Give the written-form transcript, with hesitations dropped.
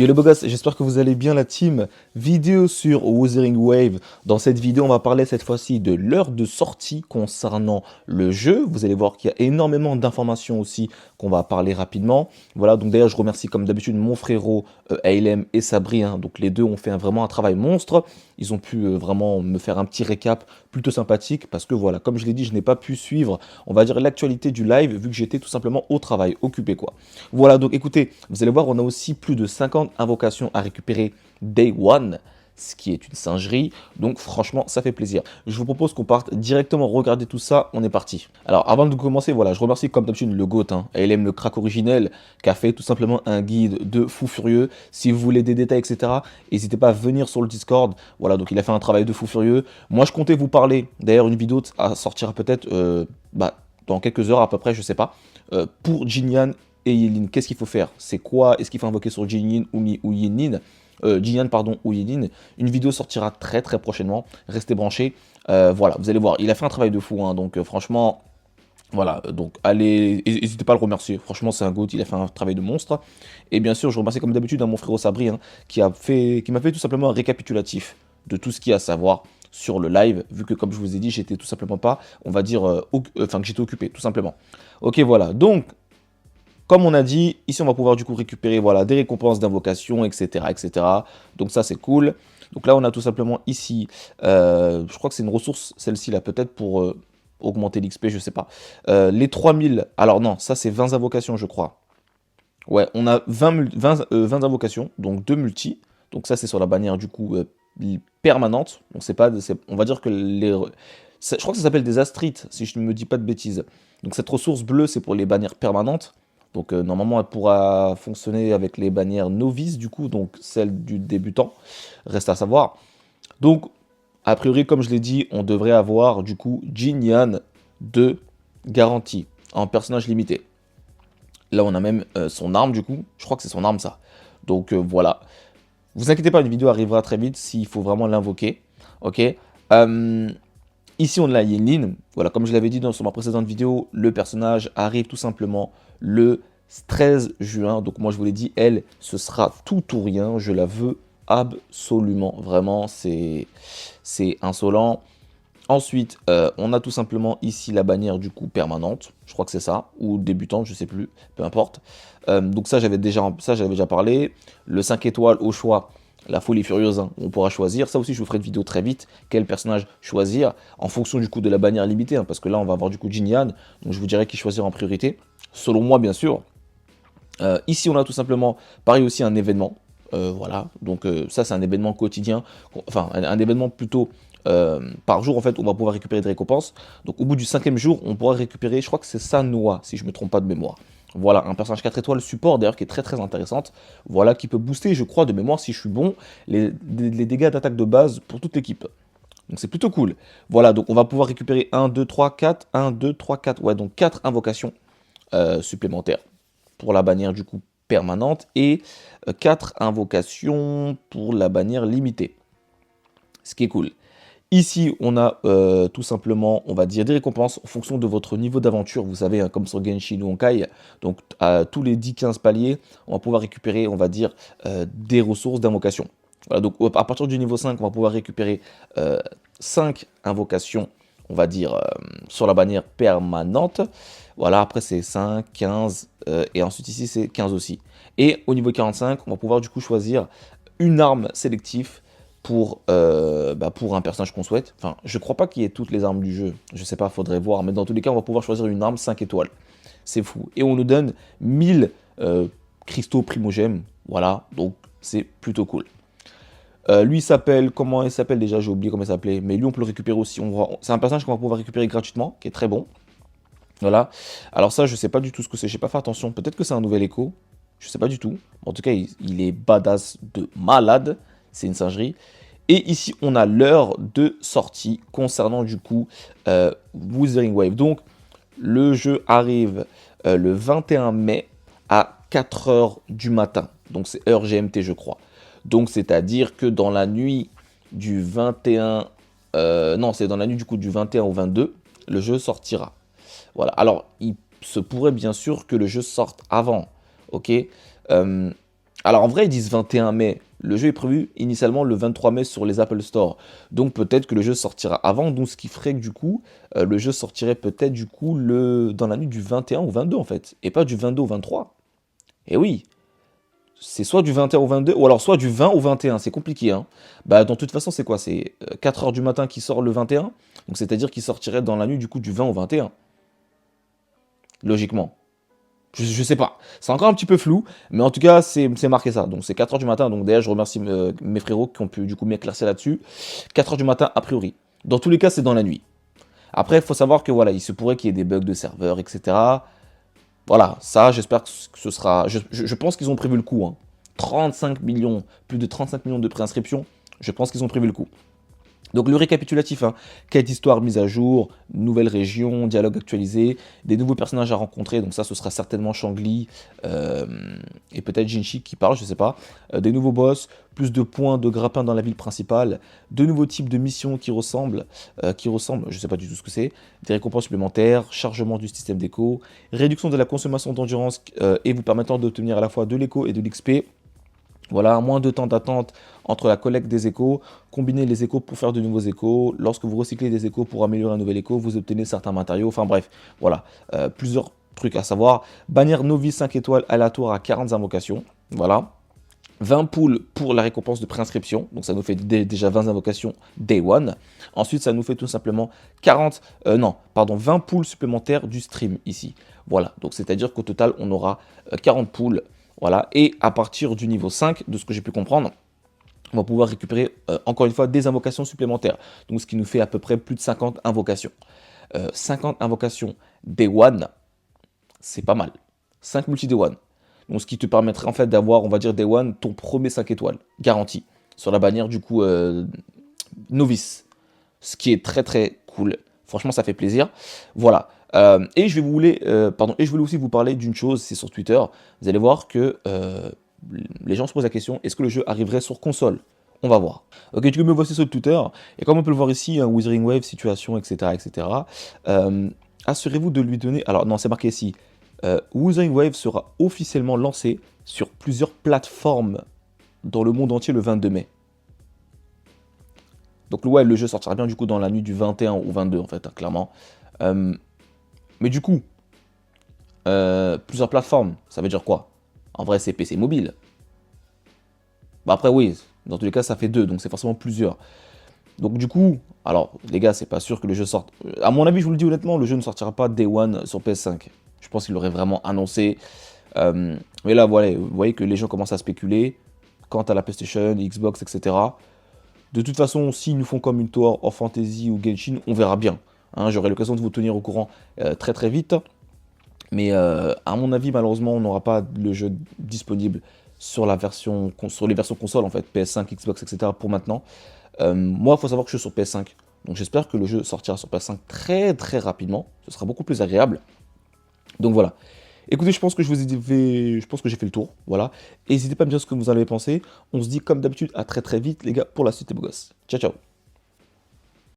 Yo les beaux gosses, j'espère que vous allez bien la team. Vidéo sur Wuthering Wave. Dans cette vidéo, on va parler cette fois-ci de l'heure de sortie concernant le jeu. Vous allez voir qu'il y a énormément d'informations aussi qu'on va parler rapidement. Voilà, donc d'ailleurs, je remercie comme d'habitude mon frérot Ailem et Sabri, hein. Donc les deux ont fait vraiment un travail monstre. Ils ont pu vraiment me faire un petit récap plutôt sympathique parce que voilà, comme je l'ai dit, je n'ai pas pu suivre, on va dire, l'actualité du live vu que j'étais tout simplement au travail, occupé quoi. Voilà, donc écoutez, vous allez voir, on a aussi plus de 50 invocations à récupérer Day One, ce qui est une singerie, donc franchement, ça fait plaisir. Je vous propose qu'on parte directement regarder tout ça, on est parti. Alors, avant de commencer, voilà, je remercie comme d'habitude le GOAT, hein, LM le crack originel, qui a fait tout simplement un guide de fou furieux. Si vous voulez des détails, etc., n'hésitez pas à venir sur le Discord. Voilà, donc il a fait un travail de fou furieux. Moi, je comptais vous parler, d'ailleurs, une vidéo sortira peut-être dans quelques heures à peu près, je sais pas, pour Jinyan et Yelin. Qu'est-ce qu'il faut faire? C'est quoi? Est-ce qu'il faut invoquer sur Jinyin ou Yelin? Jinyan pardon ou Yelin. Une vidéo sortira très très prochainement. Restez branchés. Voilà, vous allez voir, il a fait un travail de fou, hein, donc franchement, voilà, donc allez, n'hésitez pas à le remercier. Franchement, c'est un goût, il a fait un travail de monstre. Et bien sûr, je remercie comme d'habitude mon frère Sabri, hein, qui m'a fait tout simplement un récapitulatif de tout ce qu'il y a à savoir sur le live, vu que comme je vous ai dit, j'étais tout simplement pas, on va dire, que j'étais occupé, tout simplement. Ok, voilà, donc comme on a dit, ici on va pouvoir du coup récupérer voilà, des récompenses d'invocation, etc., etc. Donc ça c'est cool. Donc là on a tout simplement ici, je crois que c'est une ressource, celle-ci là peut-être pour augmenter l'XP, je sais pas. Les 3000, alors non, ça c'est 20 invocations je crois. Ouais, on a 20 invocations, donc 2 multi. Donc ça c'est sur la bannière du coup permanente. Donc c'est pas, on va dire que je crois que ça s'appelle des astrites, si je ne me dis pas de bêtises. Donc cette ressource bleue c'est pour les bannières permanentes. Donc normalement elle pourra fonctionner avec les bannières novices du coup, donc celle du débutant, reste à savoir. Donc a priori comme je l'ai dit, on devrait avoir du coup Jinyan de garantie en personnage limité. Là on a même son arme du coup, je crois que c'est son arme ça. Donc voilà. Vous inquiétez pas, une vidéo arrivera très vite s'il faut vraiment l'invoquer. Ok. Ici on a Yinlin. Voilà, comme je l'avais dit sur ma précédente vidéo, le personnage arrive tout simplement le 13 juin. Donc moi je vous l'ai dit, elle, ce sera tout ou rien. Je la veux absolument. Vraiment, c'est insolent. Ensuite, on a tout simplement ici la bannière du coup permanente, je crois que c'est ça, ou débutante, je sais plus, peu importe. Donc ça j'avais déjà parlé. Le 5 étoiles au choix, la folie furieuse, hein, on pourra choisir. Ça aussi je vous ferai une vidéo très vite, quel personnage choisir, en fonction du coup de la bannière limitée, hein, parce que là on va avoir du coup Jinyan, donc je vous dirai qui choisir en priorité, selon moi bien sûr. Ici on a tout simplement, pareil aussi un événement, voilà, donc ça c'est un événement quotidien, enfin un événement plutôt par jour en fait, on va pouvoir récupérer des récompenses. Donc au bout du 5e jour, on pourra récupérer, je crois que c'est Sanua, si je me trompe pas de mémoire. Voilà, un personnage 4 étoiles support d'ailleurs qui est très très intéressante. Voilà, qui peut booster, je crois, de mémoire, si je suis bon, les dégâts d'attaque de base pour toute l'équipe. Donc c'est plutôt cool. Voilà, donc on va pouvoir récupérer 1, 2, 3, 4, 1, 2, 3, 4, ouais, donc 4 invocations supplémentaires pour la bannière du coup permanente et 4 invocations pour la bannière limitée. Ce qui est cool. Ici, on a tout simplement, on va dire, des récompenses en fonction de votre niveau d'aventure. Vous savez, hein, comme sur Genshin ou Honkai, donc à tous les 10-15 paliers, on va pouvoir récupérer, on va dire, des ressources d'invocation. Voilà, donc à partir du niveau 5, on va pouvoir récupérer 5 invocations, on va dire, sur la bannière permanente. Voilà, après c'est 5, 15, et ensuite ici c'est 15 aussi. Et au niveau 45, on va pouvoir du coup choisir une arme sélective pour un personnage qu'on souhaite. Enfin, je crois pas qu'il y ait toutes les armes du jeu. Je sais pas, faudrait voir. Mais dans tous les cas, on va pouvoir choisir une arme 5 étoiles. C'est fou. Et on nous donne 1000 cristaux primogèmes. Voilà, donc c'est plutôt cool. Lui s'appelle, comment il s'appelle déjà? J'ai oublié comment il s'appelait. Mais lui, on peut le récupérer aussi. C'est un personnage qu'on va pouvoir récupérer gratuitement, qui est très bon. Voilà. Alors ça, je sais pas du tout ce que c'est. J'ai pas fait attention. Peut-être que c'est un nouvel écho. Je sais pas du tout. En tout cas, il est badass de malade. C'est une singerie. Et ici, on a l'heure de sortie concernant du coup Wuthering Wave. Donc, le jeu arrive le 21 mai à 4 heures du matin. Donc, c'est heure GMT, je crois. Donc, c'est-à-dire que dans la nuit du 21... non, c'est dans la nuit du coup du 21 au 22, le jeu sortira. Voilà. Alors, il se pourrait bien sûr que le jeu sorte avant. Ok. Alors en vrai, ils disent 21 mai. Le jeu est prévu initialement le 23 mai sur les Apple Store. Donc peut-être que le jeu sortira avant, donc ce qui ferait que du coup, le jeu sortirait peut-être du coup dans la nuit du 21 au 22 en fait, et pas du 22 au 23. Et oui, c'est soit du 21 au 22, ou alors soit du 20 au 21, c'est compliqué, hein. Bah dans toute façon, c'est quoi? C'est 4 heures du matin qui sort le 21, donc c'est-à-dire qu'il sortirait dans la nuit du coup du 20 au 21, logiquement. Je sais pas. C'est encore un petit peu flou, mais en tout cas, c'est marqué ça. Donc c'est 4 heures du matin. Donc d'ailleurs, je remercie mes frérots qui ont pu du coup m'éclaircir là-dessus. 4 heures du matin, a priori. Dans tous les cas, c'est dans la nuit. Après, il faut savoir que voilà, il se pourrait qu'il y ait des bugs de serveur, etc. Voilà, ça, j'espère que ce sera. Je pense qu'ils ont prévu le coup, hein. 35 millions, plus de 35 millions de préinscriptions. Je pense qu'ils ont prévu le coup. Donc le récapitulatif, hein, quête d'histoire mise à jour, nouvelles régions, dialogue actualisé, des nouveaux personnages à rencontrer, donc ça ce sera certainement Shangli euh, et peut-être Jinchi qui parle, je sais pas. Des nouveaux boss, plus de points de grappin dans la ville principale, de nouveaux types de missions qui ressemblent, je sais pas du tout ce que c'est, des récompenses supplémentaires, chargement du système d'écho, réduction de la consommation d'endurance et vous permettant d'obtenir à la fois de l'écho et de l'XP. Voilà, moins de temps d'attente entre la collecte des échos, combiner les échos pour faire de nouveaux échos. Lorsque vous recyclez des échos pour améliorer un nouvel écho, vous obtenez certains matériaux. Enfin bref, voilà, plusieurs trucs à savoir. Bannière novice 5 étoiles aléatoire à 40 invocations. Voilà. 20 poules pour la récompense de préinscription. Donc ça nous fait déjà 20 invocations day one. Ensuite, ça nous fait tout simplement 20 poules supplémentaires du stream ici. Voilà, donc c'est-à-dire qu'au total, on aura 40 poules. Voilà, et à partir du niveau 5, de ce que j'ai pu comprendre, on va pouvoir récupérer encore une fois des invocations supplémentaires. Donc ce qui nous fait à peu près plus de 50 invocations. 50 invocations day one, c'est pas mal. 5 multi day one. Donc ce qui te permettrait en fait d'avoir, on va dire day one, ton premier 5 étoiles, garanti. Sur la bannière du coup novice. Ce qui est très très cool. Franchement, ça fait plaisir. Voilà. Et je voulais aussi vous parler d'une chose, c'est sur Twitter. Vous allez voir que les gens se posent la question, est-ce que le jeu arriverait sur console? On va voir. Ok, du coup, me voici sur Twitter. Et comme on peut le voir ici, Withering Wave, situation, etc. etc. Assurez-vous de lui donner... Alors non, c'est marqué ici. Withering Wave sera officiellement lancé sur plusieurs plateformes dans le monde entier le 22 mai. Donc ouais, le jeu sortira bien du coup dans la nuit du 21 au 22 en fait, hein, clairement. Euh, mais du coup, plusieurs plateformes, ça veut dire quoi? En vrai, c'est PC mobile. Bah après oui, dans tous les cas, ça fait deux, donc c'est forcément plusieurs. Donc du coup, alors les gars, c'est pas sûr que le jeu sorte. À mon avis, je vous le dis honnêtement, le jeu ne sortira pas Day One sur PS5. Je pense qu'il l'aurait vraiment annoncé. Mais là, voilà, vous voyez que les gens commencent à spéculer quant à la PlayStation, Xbox, etc. De toute façon, s'ils nous font comme une Tower of Fantasy ou Genshin, on verra bien. Hein, j'aurai l'occasion de vous tenir au courant très très vite. Mais à mon avis, malheureusement, on n'aura pas le jeu disponible sur sur les versions console en fait, PS5, Xbox, etc. pour maintenant. Moi, il faut savoir que je suis sur PS5. Donc j'espère que le jeu sortira sur PS5 très très rapidement. Ce sera beaucoup plus agréable. Donc voilà. Écoutez, je pense que j'ai fait le tour. Voilà. N'hésitez pas à me dire ce que vous en avez pensé. On se dit comme d'habitude à très très vite, les gars, pour la suite, les beaux gosses. Ciao, ciao.